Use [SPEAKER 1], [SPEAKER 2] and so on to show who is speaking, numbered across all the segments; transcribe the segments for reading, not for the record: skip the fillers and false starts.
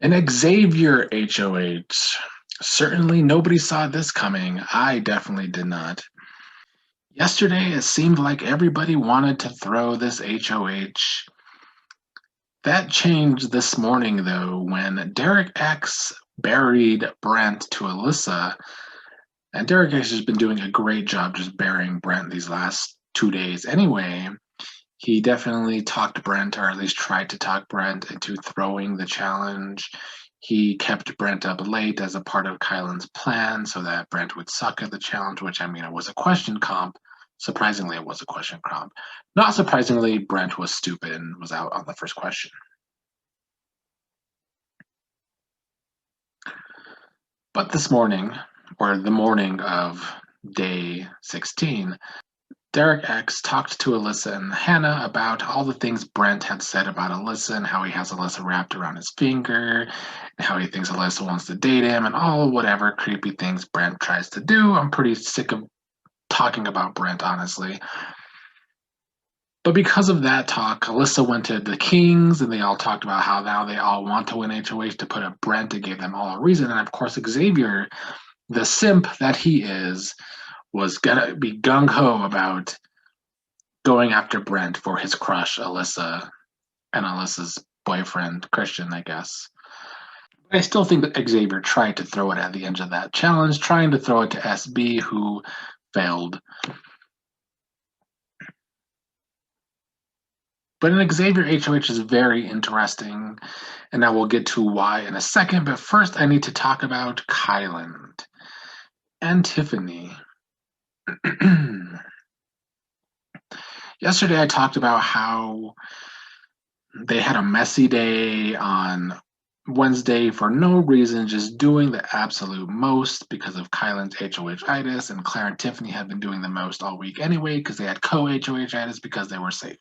[SPEAKER 1] And Xavier HOH. Certainly nobody saw this coming. I definitely did not. Yesterday, it seemed like everybody wanted to throw this HOH. That changed this morning, though, when Derek X buried Brent to Alyssa. And Derek X has been doing a great job just burying Brent these last 2 days anyway. He definitely talked Brent, or at least tried to talk Brent into throwing the challenge. He kept Brent up late as a part of Kylan's plan so that Brent would suck at the challenge, which, I mean, it was a question comp. Surprisingly, it was a question comp. Not surprisingly, Brent was stupid and was out on the first question. But this morning, or the morning of day 16, Derek X talked to Alyssa and Hannah about all the things Brent had said about Alyssa and how he has Alyssa wrapped around his finger, and how he thinks Alyssa wants to date him, and all whatever creepy things Brent tries to do. I'm pretty sick of talking about Brent, honestly. But because of that talk, Alyssa went to the Kings, and they all talked about how now they all want to win HOH to put up Brent to give them all a reason. And of course, Xavier, the simp that he is, was gonna be gung ho about going after Brent for his crush, Alyssa, and Alyssa's boyfriend, Christian, I guess. But I still think that Xavier tried to throw it at the end of that challenge, trying to throw it to SB, who failed. But an Xavier HOH is very interesting, and I will get to why in a second. But first, I need to talk about Kyland and Tiffany. Yesterday, I talked about how they had a messy day on Wednesday for no reason, just doing the absolute most because of Kylan's HOH-itis, and Claire and Tiffany had been doing the most all week anyway because they had co-HOH-itis because they were safe.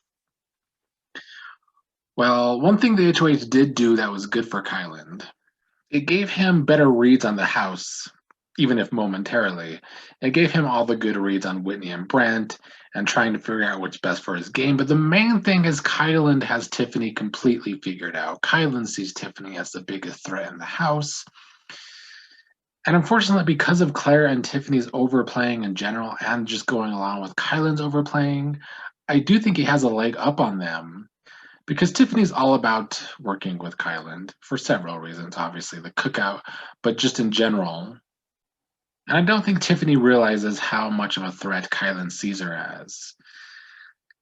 [SPEAKER 1] Well, one thing the HOH did do that was good for Kyland, it gave him better reads on the house, even if momentarily. It gave him all the good reads on Whitney and Brent and trying to figure out what's best for his game. But the main thing is Kyland has Tiffany completely figured out. Kyland sees Tiffany as the biggest threat in the house. And unfortunately, because of Claire and Tiffany's overplaying in general and just going along with Kyland's overplaying, I do think he has a leg up on them. Because Tiffany's all about working with Kyland for several reasons, obviously the cookout, but just in general. And I don't think Tiffany realizes how much of a threat Kyland sees her as.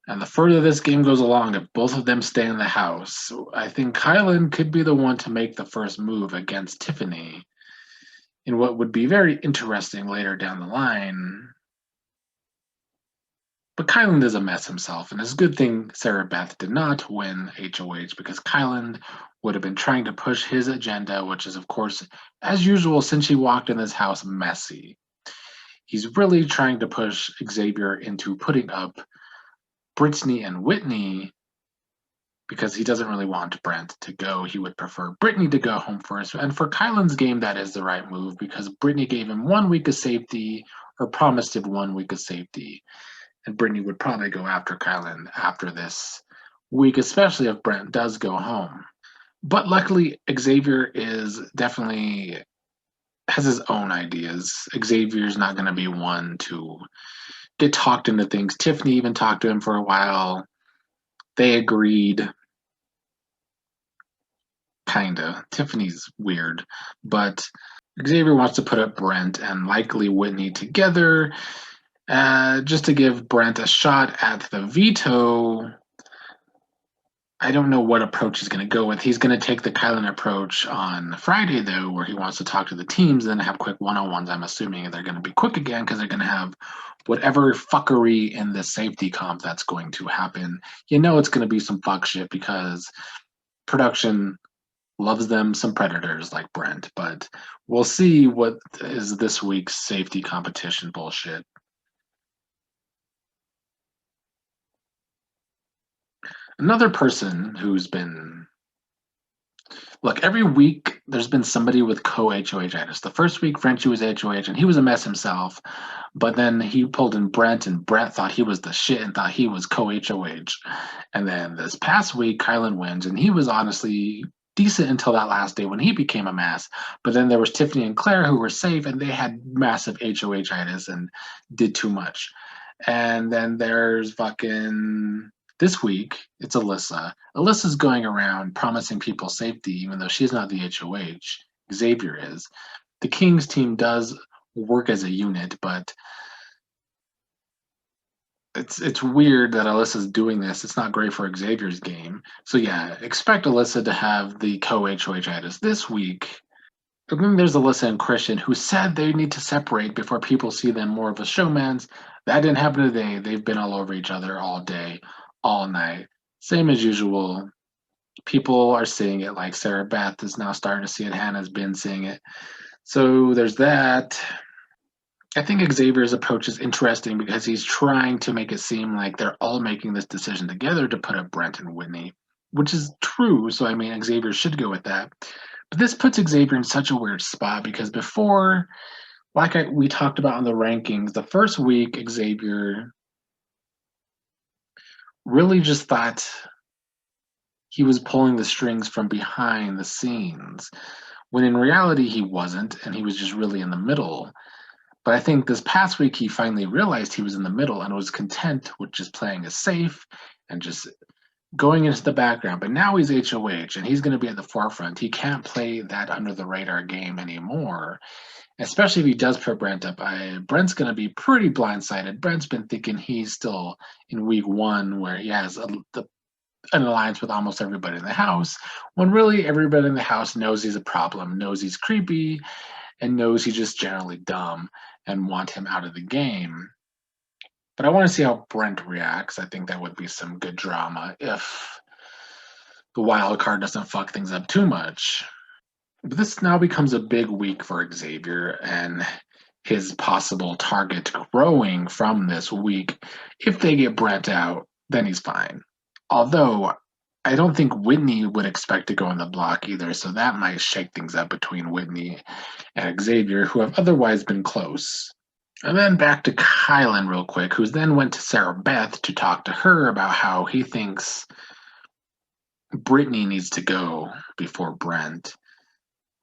[SPEAKER 1] And the further this game goes along, if both of them stay in the house, I think Kyland could be the one to make the first move against Tiffany in what would be very interesting later down the line. But Kyland is a mess himself, and it's a good thing Sarah Beth did not win HOH because Kyland would have been trying to push his agenda, which is, of course, as usual, since he walked in this house, messy. He's really trying to push Xavier into putting up Brittany and Whitney because he doesn't really want Brent to go. He would prefer Brittany to go home first. And for Kyland's game, that is the right move because Brittany gave him 1 week of safety, or promised him 1 week of safety. And Brittany would probably go after Kyland after this week, especially if Brent does go home. But luckily, Xavier is definitely has his own ideas. Xavier's not going to be one to get talked into things. Tiffany even talked to him for a while. They agreed. Kinda. Tiffany's weird. But Xavier wants to put up Brent and likely Whitney together just to give Brent a shot at the veto. I don't know what approach he's going to go with. He's going to take the Kylan approach on Friday, though, where he wants to talk to the teams and then have quick one-on-ones. I'm assuming they're going to be quick again because they're going to have whatever fuckery in the safety comp that's going to happen. You know it's going to be some fuck shit because production loves them some predators like Brent, but we'll see what is this week's safety competition bullshit. Another person who's been look, every week there's been somebody with co-HOH-itis. The first week Frenchie was HOH and he was a mess himself, but then he pulled in Brent and Brent thought he was the shit and thought he was co-HOH. And then this past week Kylan wins and he was honestly decent until that last day when he became a mess. But then there was Tiffany and Claire who were safe and they had massive HOH-itis and did too much. And then there's fucking this week, it's Alyssa. Alyssa's going around promising people safety, even though she's not the HOH. Xavier is. The Kings team does work as a unit, but it's weird that Alyssa's doing this. It's not great for Xavier's game. So yeah, expect Alyssa to have the co-HOH-itis this week. And then there's Alyssa and Christian, who said they need to separate before people see them more of a showman's. That didn't happen today. They've been all over each other all day, all night. Same as usual. People are seeing it, like Sarah Beth is now starting to see it. Hannah's been seeing it. So there's that. I think Xavier's approach is interesting because he's trying to make it seem like they're all making this decision together to put up Brent and Whitney, which is true. So, I mean, Xavier should go with that. But this puts Xavier in such a weird spot because before, we talked about on the rankings, the first week, Xavier really just thought he was pulling the strings from behind the scenes, when in reality, he wasn't, and he was just really in the middle. But I think this past week he finally realized he was in the middle and was content with just playing it safe and just going into the background. But now he's HOH and he's going to be at the forefront. He can't play that under the radar game anymore, especially if he does put Brent up. Brent's going to be pretty blindsided. Brent's been thinking he's still in week one where he has an alliance with almost everybody in the house, when really everybody in the house knows he's a problem, knows he's creepy, and knows he's just generally dumb and want him out of the game. But I want to see how Brent reacts. I think that would be some good drama if the wild card doesn't fuck things up too much. But this now becomes a big week for Xavier and his possible target growing from this week. If they get Brent out, then he's fine. Although I don't think Whitney would expect to go on the block either, so that might shake things up between Whitney and Xavier, who have otherwise been close. And then back to Kylan real quick, who then went to Sarah Beth to talk to her about how he thinks Brittany needs to go before Brent,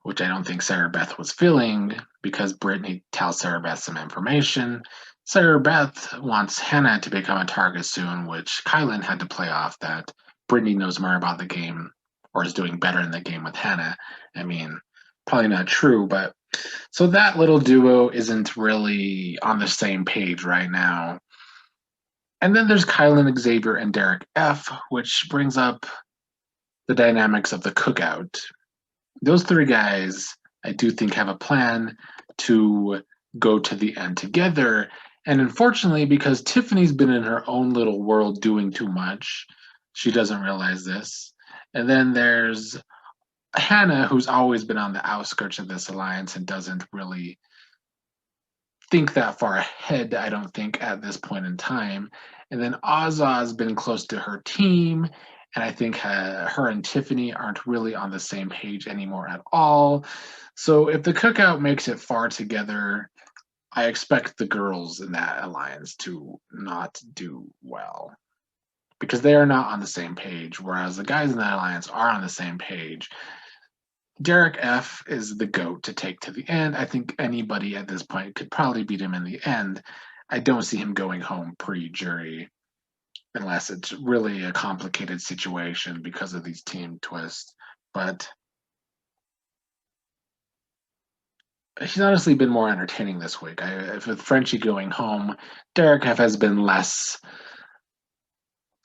[SPEAKER 1] which I don't think Sarah Beth was feeling because Brittany tells Sarah Beth some information. Sarah Beth wants Hannah to become a target soon, which Kylan had to play off that Brittany knows more about the game or is doing better in the game with Hannah. I mean, probably not true, but so that little duo isn't really on the same page right now. And then there's Kylan, Xavier, and Derek F., which brings up the dynamics of the cookout. Those three guys, I do think, have a plan to go to the end together. And unfortunately, because Tiffany's been in her own little world doing too much, she doesn't realize this. And then there's Hannah, who's always been on the outskirts of this alliance and doesn't really think that far ahead, I don't think, at this point in time. And then Oz's been close to her team, and I think her and Tiffany aren't really on the same page anymore at all. So if the cookout makes it far together, I expect the girls in that alliance to not do well because they are not on the same page, whereas the guys in that alliance are on the same page. Derek F is the GOAT to take to the end. I think anybody at this point could probably beat him in the end. I don't see him going home pre-jury unless it's really a complicated situation because of these team twists. But he's honestly been more entertaining this week. With Frenchie going home, Derek F has been less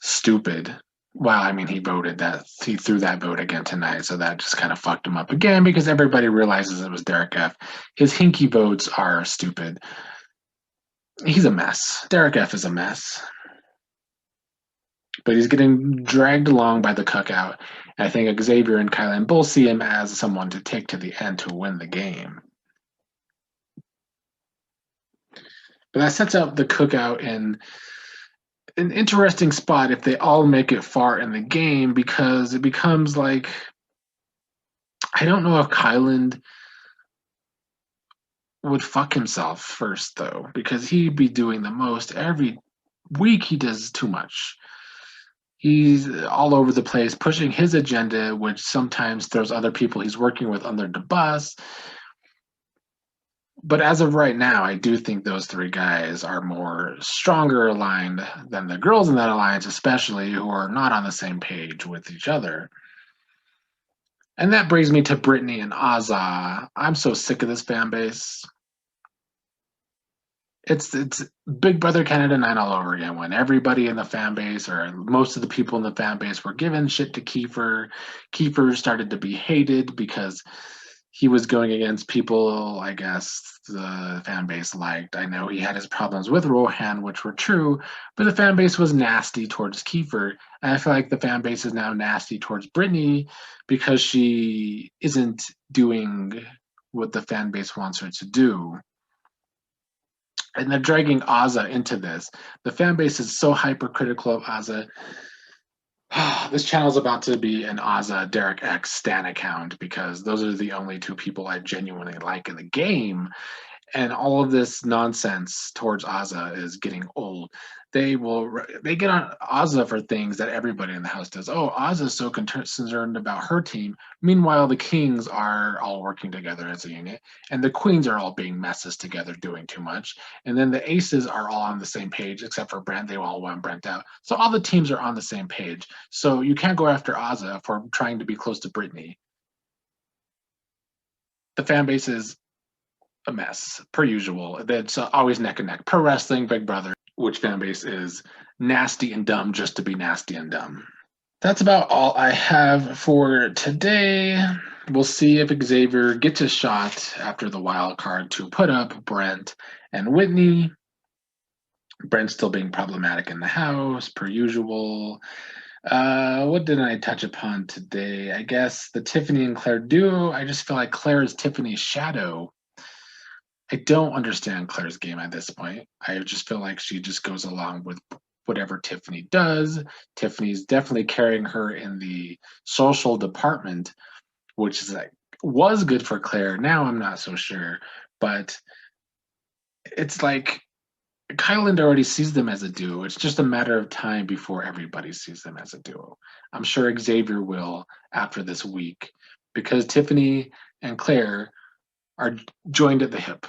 [SPEAKER 1] stupid. Well, I mean, he threw that vote again tonight, so that just kind of fucked him up again because everybody realizes it was Derek F. His hinky votes are stupid. He's a mess. Derek F is a mess. But he's getting dragged along by the cookout. And I think Xavier and Kylan both see him as someone to take to the end to win the game. But that sets up the cookout in an interesting spot if they all make it far in the game because it becomes like I don't know if Kylan would fuck himself first though because he'd be doing the most every week. He does too much. He's all over the place pushing his agenda, which sometimes throws other people he's working with under the bus. But as of right now, I do think those three guys are more stronger aligned than the girls in that alliance, especially who are not on the same page with each other. And that brings me to Brittany and Azza. I'm so sick of this fan base. It's Big Brother Canada 9 all over again when everybody in the fan base or most of the people in the fan base were giving shit to Kiefer. Kiefer started to be hated because he was going against people I guess the fan base liked. I know he had his problems with Rohan, which were true, but the fan base was nasty towards Kiefer. And I feel like the fan base is now nasty towards Brittany because she isn't doing what the fan base wants her to do, and they're dragging Azza into this. The fan base is so hypercritical of Azza. This channel is about to be an Azza Derek X Stan account because those are the only two people I genuinely like in the game, and all of this nonsense towards Azza is getting old. They get on Azza for things that everybody in the house does. Oh, Azza's so concerned about her team. Meanwhile, the Kings are all working together as a unit, and the Queens are all being messes together, doing too much. And then the Aces are all on the same page, except for Brent. They all want Brent out. So all the teams are on the same page. So you can't go after Azza for trying to be close to Brittany. The fan base is a mess per usual. It's always neck and neck. Pro wrestling, Big Brother, which fan base is nasty and dumb just to be nasty and dumb. That's about all I have for today. We'll see if Xavier gets a shot after the wild card to put up Brent and Whitney. Brent still being problematic in the house per usual. What did I touch upon today? I guess the Tiffany and Claire duo. I just feel like Claire is Tiffany's shadow. I don't understand Claire's game at this point. I just feel like she just goes along with whatever Tiffany does. Tiffany's definitely carrying her in the social department, which is like was good for Claire. Now I'm not so sure, but it's like Kyland already sees them as a duo. It's just a matter of time before everybody sees them as a duo. I'm sure Xavier will after this week because Tiffany and Claire are joined at the hip.